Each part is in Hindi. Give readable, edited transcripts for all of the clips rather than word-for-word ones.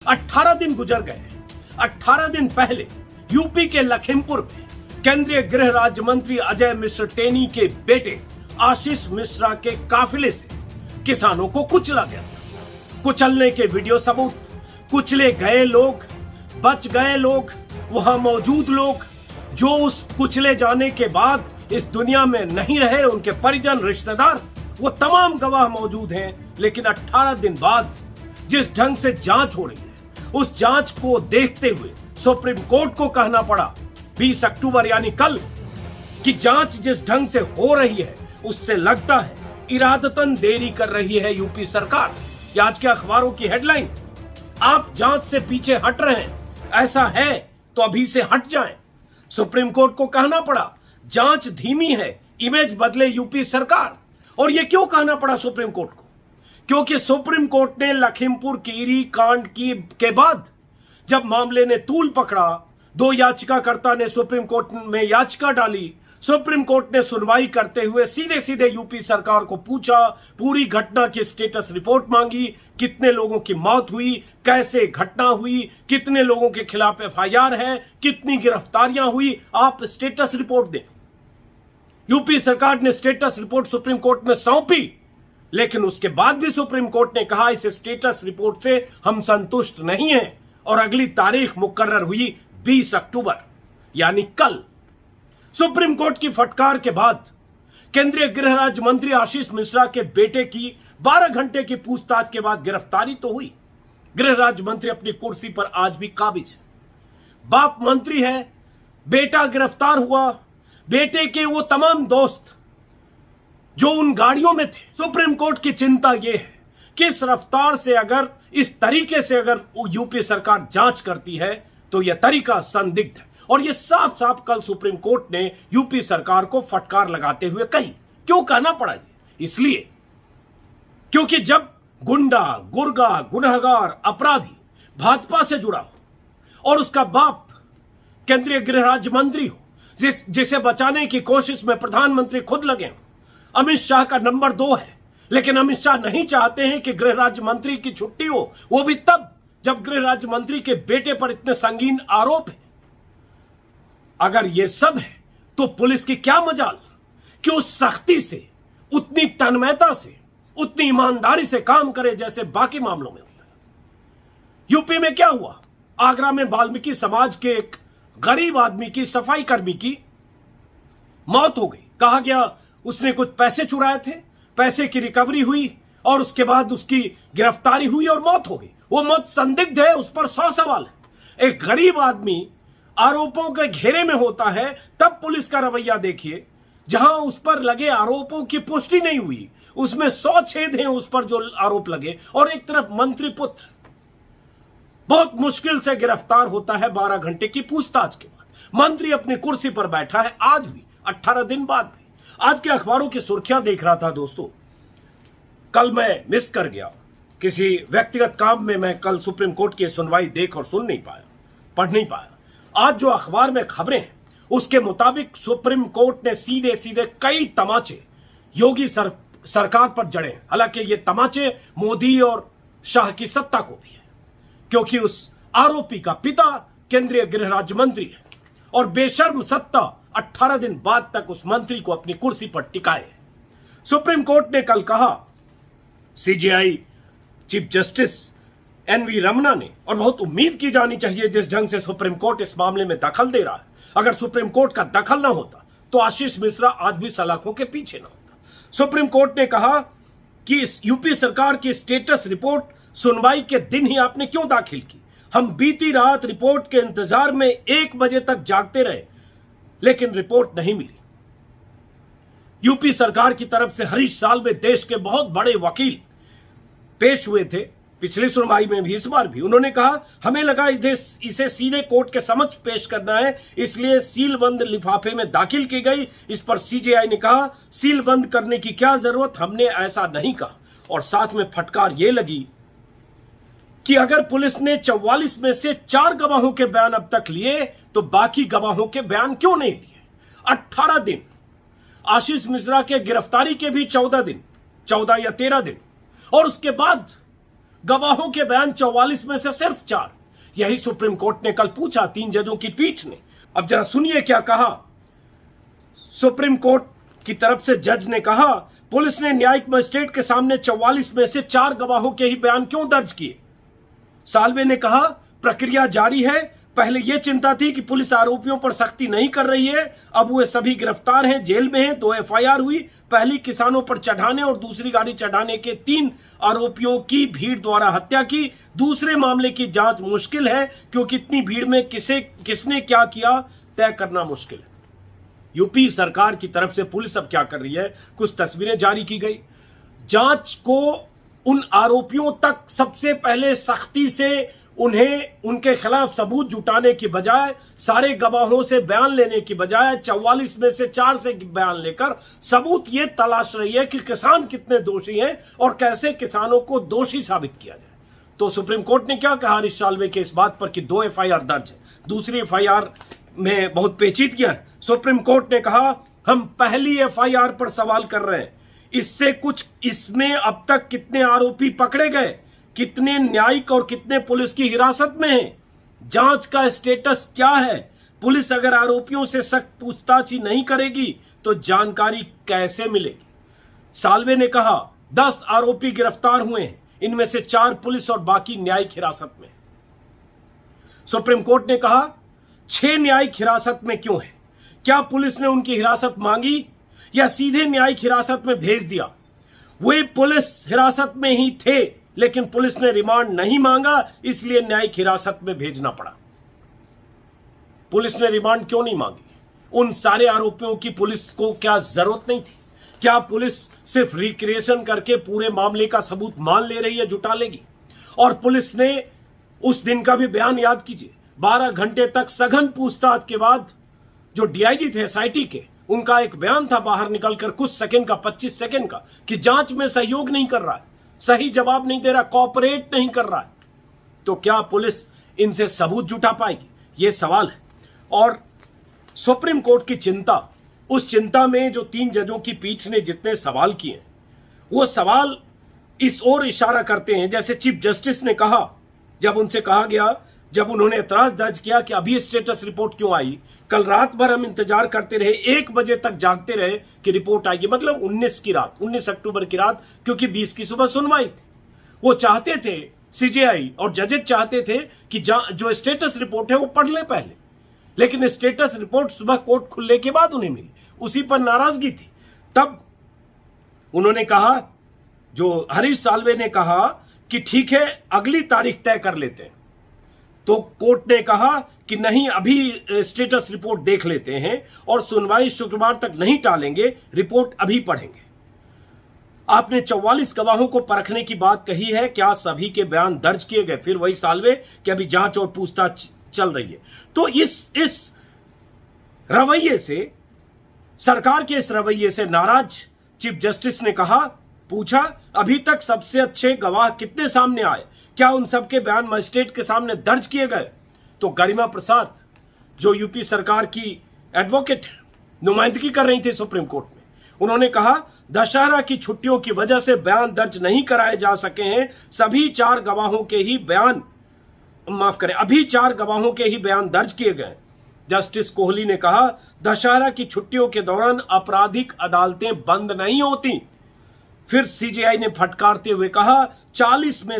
18 दिन गुजर गए। 18 दिन पहले यूपी के लखीमपुर में केंद्रीय गृह राज्य मंत्री अजय मिश्र टेनी के बेटे आशीष मिश्रा के काफिले से किसानों को कुचला गया था। कुचलने के वीडियो सबूत, कुचले गए लोग, बच गए लोग, वहां मौजूद लोग जो उस कुचले जाने के बाद इस दुनिया में नहीं रहे, उनके परिजन रिश्तेदार, वो तमाम गवाह मौजूद हैं। लेकिन 18 दिन बाद जिस ढंग से जांच हो रही है, उस जांच को देखते हुए सुप्रीम कोर्ट को कहना पड़ा 20 अक्टूबर यानी कल कि जांच जिस ढंग से हो रही है उससे लगता है इरादतन देरी कर रही है यूपी सरकार। ये आज के अखबारों की हेडलाइन, आप जांच से पीछे हट रहे हैं, ऐसा है तो अभी से हट जाएं। सुप्रीम कोर्ट को कहना पड़ा जांच धीमी है, इमेज बदले यूपी सरकार। और यह क्यों कहना पड़ा सुप्रीम कोर्ट को? क्योंकि सुप्रीम कोर्ट ने लखीमपुर कीरी कांड के बाद जब मामले ने तूल पकड़ा, दो याचिकाकर्ता ने सुप्रीम कोर्ट में याचिका डाली। सुप्रीम कोर्ट ने सुनवाई करते हुए सीधे सीधे यूपी सरकार को पूछा, पूरी घटना की स्टेटस रिपोर्ट मांगी, कितने लोगों की मौत हुई, कैसे घटना हुई, कितने लोगों के खिलाफ एफआईआर है, कितनी गिरफ्तारियां हुई, आप स्टेटस रिपोर्ट दें। यूपी सरकार ने स्टेटस रिपोर्ट सुप्रीम कोर्ट में सौंपी, लेकिन उसके बाद भी सुप्रीम कोर्ट ने कहा इस स्टेटस रिपोर्ट से हम संतुष्ट नहीं हैं और अगली तारीख मुकर्रर हुई 20 अक्टूबर यानी कल। सुप्रीम कोर्ट की फटकार के बाद केंद्रीय गृह राज्य मंत्री आशीष मिश्रा के बेटे की 12 घंटे की पूछताछ के बाद गिरफ्तारी तो हुई। गृह राज्य मंत्री अपनी कुर्सी पर आज भी काबिज है। बाप मंत्री है, बेटा गिरफ्तार हुआ, बेटे के वो तमाम दोस्त जो उन गाड़ियों में थे। सुप्रीम कोर्ट की चिंता यह है कि इस रफ्तार से, अगर इस तरीके से अगर यूपी सरकार जांच करती है तो यह तरीका संदिग्ध है। और यह साफ साफ कल सुप्रीम कोर्ट ने यूपी सरकार को फटकार लगाते हुए कही। क्यों कहना पड़ा ये? इसलिए क्योंकि जब गुंडा, गुर्गा, गुनहगार, अपराधी भाजपा से जुड़ा हो और उसका बाप केंद्रीय गृह राज्य मंत्री हो, जिसे बचाने की कोशिश में प्रधानमंत्री खुद लगे हो, अमित शाह का नंबर 2 है, लेकिन अमित शाह नहीं चाहते हैं कि गृह राज्य मंत्री की छुट्टी हो, वो भी तब जब गृह राज्य मंत्री के बेटे पर इतने संगीन आरोप है। अगर ये सब है तो पुलिस की क्या मजाल कि उस सख्ती से, उतनी तन्मयता से, उतनी ईमानदारी से काम करे जैसे बाकी मामलों में होता है। यूपी में क्या हुआ? आगरा में वाल्मीकि समाज के एक गरीब आदमी की, सफाई कर्मी की मौत हो गई। कहा गया उसने कुछ पैसे चुराए थे, पैसे की रिकवरी हुई और उसके बाद उसकी गिरफ्तारी हुई और मौत हो गई। वो मौत संदिग्ध है, उस पर 100 सवाल है। एक गरीब आदमी आरोपों के घेरे में होता है, तब पुलिस का रवैया देखिए। जहां उस पर लगे आरोपों की पुष्टि नहीं हुई, उसमें 100 छेद हैं उस पर जो आरोप लगे, और एक तरफ मंत्री पुत्र बहुत मुश्किल से गिरफ्तार होता है 12 घंटे की पूछताछ के बाद। मंत्री अपनी कुर्सी पर बैठा है, आज भी 18 दिन बाद भी। आज के अखबारों की सुर्खियां देख रहा था दोस्तों। कल मैं मिस कर गया, किसी व्यक्तिगत काम में मैं कल सुप्रीम कोर्ट की सुनवाई देख और सुन नहीं पाया, पढ़ नहीं पाया। आज जो अखबार में खबरें हैं उसके मुताबिक सुप्रीम कोर्ट ने सीधे सीधे कई तमाचे योगी सरकार पर जड़े हैं। हालांकि ये तमाचे मोदी और शाह की सत्ता को भी है, क्योंकि उस आरोपी का पिता केंद्रीय गृह राज्य मंत्री है और बेशर्म सत्ता 18 दिन बाद तक उस मंत्री को अपनी कुर्सी पर टिकाए। सुप्रीम कोर्ट ने कल कहा, CJI chief justice NV Ramana ने, और बहुत उम्मीद की जानी चाहिए जिस ढंग से सुप्रीम कोर्ट इस मामले में दखल दे रहा है, अगर सुप्रीम कोर्ट का दखल ना होता तो आशीष मिश्रा आज भी सलाखों के पीछे ना होता। सुप्रीम कोर्ट ने कहा कि इस यूपी सरकार की स्टेटस रिपोर्ट सुनवाई के दिन ही आपने क्यों दाखिल की? हम बीती रात रिपोर्ट के इंतजार में 1 बजे तक जागते रहे, लेकिन रिपोर्ट नहीं मिली। यूपी सरकार की तरफ से हरीश साल्वे देश के बहुत बड़े वकील पेश हुए थे, पिछली सुनवाई में भी, इस बार भी। उन्होंने कहा हमें लगा इसे सीधे कोर्ट के समक्ष पेश करना है, इसलिए सीलबंद लिफाफे में दाखिल की गई। इस पर सीजेआई ने कहा सीलबंद करने की क्या जरूरत, हमने ऐसा नहीं कहा। और साथ में फटकार यह लगी कि अगर पुलिस ने 44 में से 4 गवाहों के बयान अब तक लिए तो बाकी गवाहों के बयान क्यों नहीं लिए? 18 दिन, आशीष मिश्रा के गिरफ्तारी के भी 14 दिन, 14 या 13 दिन, और उसके बाद गवाहों के बयान 44 में से सिर्फ 4। यही सुप्रीम कोर्ट ने कल पूछा 3 जजों की पीठ ने। अब जरा सुनिए क्या कहा। सुप्रीम कोर्ट की तरफ से जज ने कहा, पुलिस ने न्यायिक मजिस्ट्रेट के सामने 44 में से 4 गवाहों के ही बयान क्यों दर्ज किए। साल्वे ने कहा, प्रक्रिया जारी है। पहले यह चिंता थी कि पुलिस आरोपियों पर सख्ती नहीं कर रही है, अब वे सभी गिरफ्तार हैं, जेल में हैं। 2 एफआईआर हुई, पहली किसानों पर चढ़ाने और दूसरी गाड़ी चढ़ाने के 3 आरोपियों की भीड़ द्वारा हत्या की। दूसरे मामले की जांच मुश्किल है क्योंकि इतनी भीड़ में किसने क्या किया तय करना मुश्किल है। यूपी सरकार की तरफ से पुलिस अब क्या कर रही है, कुछ तस्वीरें जारी की गई। जांच को उन आरोपियों तक सबसे पहले सख्ती से उन्हें उनके खिलाफ सबूत जुटाने की बजाय, सारे गवाहों से बयान लेने की बजाय 44 में से 4 से बयान लेकर सबूत ये तलाश रही है कि किसान कितने दोषी हैं और कैसे किसानों को दोषी साबित किया जाए। तो सुप्रीम कोर्ट ने क्या कहा हरीश साल्वे के इस बात पर कि 2 एफआईआर दर्ज है, दूसरी एफआईआर में बहुत पेचीदगियां है। सुप्रीम कोर्ट ने कहा, हम पहली एफआईआर पर सवाल कर रहे हैं, इससे कुछ इसमें अब तक कितने आरोपी पकड़े गए, कितने न्यायिक और कितने पुलिस की हिरासत में हैं, जांच का स्टेटस क्या है। पुलिस अगर आरोपियों से सख्त पूछताछ ही नहीं करेगी तो जानकारी कैसे मिलेगी। साल्वे ने कहा, 10 आरोपी गिरफ्तार हुए हैं, इनमें से 4 पुलिस और बाकी न्यायिक हिरासत में। सुप्रीम कोर्ट ने कहा, 6 न्यायिक हिरासत में क्यों है? क्या पुलिस ने उनकी हिरासत मांगी या सीधे न्यायिक हिरासत में भेज दिया? वे पुलिस हिरासत में ही थे लेकिन पुलिस ने रिमांड नहीं मांगा, इसलिए न्यायिक हिरासत में भेजना पड़ा। पुलिस ने रिमांड क्यों नहीं मांगी? उन सारे आरोपियों की पुलिस को क्या जरूरत नहीं थी? क्या पुलिस सिर्फ रिक्रिएशन करके पूरे मामले का सबूत मान ले रही है, जुटा लेगी? और पुलिस ने उस दिन का भी बयान याद कीजिए, 12 घंटे तक सघन पूछताछ के बाद जो डीआईजी थे एसआईटी के, उनका एक बयान था बाहर निकलकर कुछ सेकंड का, 25 सेकंड का, कि जांच में सहयोग नहीं कर रहा है, सही जवाब नहीं दे रहा, कोऑपरेट नहीं कर रहा है। तो क्या पुलिस इनसे सबूत जुटा पाएगी? यह सवाल है। और सुप्रीम कोर्ट की चिंता, उस चिंता में जो 3 जजों की पीठ ने जितने सवाल किए, वो सवाल इस ओर इशारा करते हैं, जैसे चीफ जस्टिस ने कहा, जब उनसे कहा गया, जब उन्होंने एतराज दर्ज किया कि अभी स्टेटस रिपोर्ट क्यों आई, कल रात भर हम इंतजार करते रहे, 1 बजे तक जागते रहे कि रिपोर्ट आएगी, मतलब 19 की रात, 19 अक्टूबर की रात, क्योंकि 20 की सुबह सुनवाई थी। वो चाहते थे, सीजेआई और जजेस चाहते थे कि जो स्टेटस रिपोर्ट है वो पढ़ ले पहले, लेकिन स्टेटस रिपोर्ट सुबह कोर्ट खुलने के बाद उन्हें मिली, उसी पर नाराजगी थी। तब उन्होंने कहा, जो हरीश साल्वे ने कहा कि ठीक है अगली तारीख तय कर लेते हैं, तो कोर्ट ने कहा कि नहीं, अभी स्टेटस रिपोर्ट देख लेते हैं और सुनवाई शुक्रवार तक नहीं टालेंगे, रिपोर्ट अभी पढ़ेंगे। आपने 44 गवाहों को परखने की बात कही है, क्या सभी के बयान दर्ज किए गए? फिर वही साल्वे कि अभी जांच और पूछताछ चल रही है। तो इस रवैये से, सरकार के इस रवैये से नाराज चीफ जस्टिस ने कहा, पूछा, अभी तक सबसे अच्छे गवाह कितने सामने आए? क्या उन सबके बयान मजिस्ट्रेट के सामने दर्ज किए गए? तो गरिमा प्रसाद, जो यूपी सरकार की एडवोकेट नुमाइंदगी कर रही थी सुप्रीम कोर्ट में, उन्होंने कहा, दशहरा की छुट्टियों की वजह से बयान दर्ज नहीं कराए जा सके हैं, सभी 4 गवाहों के ही बयान, माफ करें, अभी 4 गवाहों के ही बयान दर्ज किए गए। जस्टिस कोहली ने कहा, दशहरा की छुट्टियों के दौरान आपराधिक अदालतें बंद नहीं होती। फिर सीजेआई ने फटकारते हुए कहा, 44 में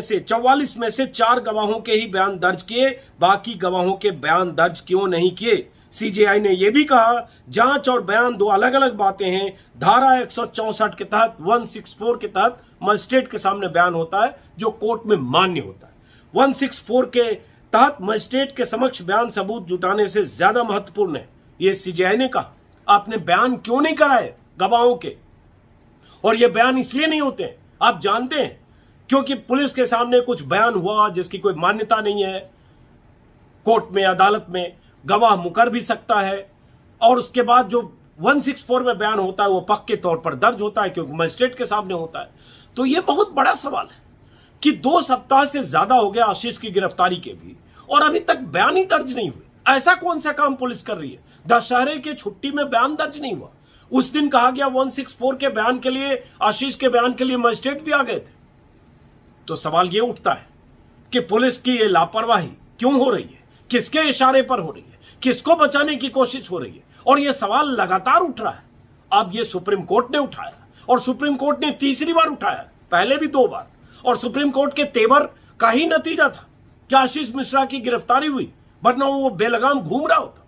से 4 गवाहों के ही बयान दर्ज किए, बाकी गवाहों के बयान दर्ज क्यों नहीं किए? सीजेआई ने यह भी कहा, जांच और बयान 2 अलग अलग बातें हैं। धारा 164 के तहत, 164 के तहत मजिस्ट्रेट के सामने बयान होता है जो कोर्ट में मान्य होता है। 164 के तहत मजिस्ट्रेट के समक्ष बयान सबूत जुटाने से ज्यादा महत्वपूर्ण है, यह सीजेआई ने कहा। आपने बयान क्यों नहीं कराए गवाहों के? और ये बयान इसलिए नहीं होते हैं, आप जानते हैं, क्योंकि पुलिस के सामने कुछ बयान हुआ जिसकी कोई मान्यता नहीं है, कोर्ट में, अदालत में गवाह मुकर भी सकता है, और उसके बाद जो 164 में बयान होता है वो पक्के तौर पर दर्ज होता है क्योंकि मजिस्ट्रेट के सामने होता है। तो ये बहुत बड़ा सवाल है कि 2 सप्ताह से ज्यादा हो गया आशीष की गिरफ्तारी के भी, और अभी तक बयान ही दर्ज नहीं हुए। ऐसा कौन सा काम पुलिस कर रही है? दशहरे की छुट्टी में बयान दर्ज नहीं हुआ। उस दिन कहा गया 164 के बयान के लिए, आशीष के बयान के लिए मजिस्ट्रेट भी आ गए थे। तो सवाल ये उठता है कि पुलिस की ये लापरवाही क्यों हो रही है, किसके इशारे पर हो रही है, किसको बचाने की कोशिश हो रही है। और ये सवाल लगातार उठ रहा है। अब ये सुप्रीम कोर्ट ने उठाया और सुप्रीम कोर्ट ने तीसरी बार उठाया, पहले भी 2 बार। और सुप्रीम कोर्ट के तेवर का ही नतीजा था कि आशीष मिश्रा की गिरफ्तारी हुई, वरना वो बेलगाम घूम रहा होता।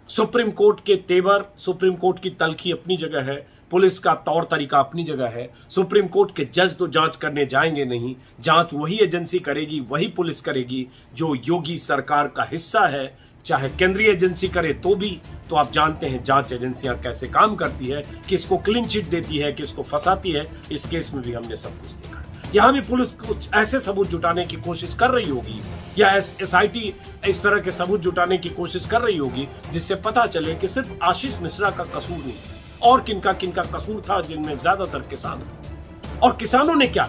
सुप्रीम कोर्ट के तेवर, सुप्रीम कोर्ट की तलखी अपनी जगह है, पुलिस का तौर तरीका अपनी जगह है। सुप्रीम कोर्ट के जज तो जांच करने जाएंगे नहीं, जांच वही एजेंसी करेगी, वही पुलिस करेगी जो योगी सरकार का हिस्सा है। चाहे केंद्रीय एजेंसी करे तो भी, तो आप जानते हैं जांच एजेंसियां कैसे काम करती है, किसको क्लीन चिट देती है, किसको फंसाती है। इस केस में भी हमने सब कुछ देखा। यहां भी पुलिस कुछ ऐसे सबूत जुटाने की कोशिश कर रही होगी, या एसआईटी इस तरह के सबूत जुटाने की कोशिश कर रही होगी जिससे पता चले कि सिर्फ आशीष मिश्रा का कसूर नहीं और किनका किनका कसूर था, जिनमें ज्यादातर किसान थे। और किसानों ने क्या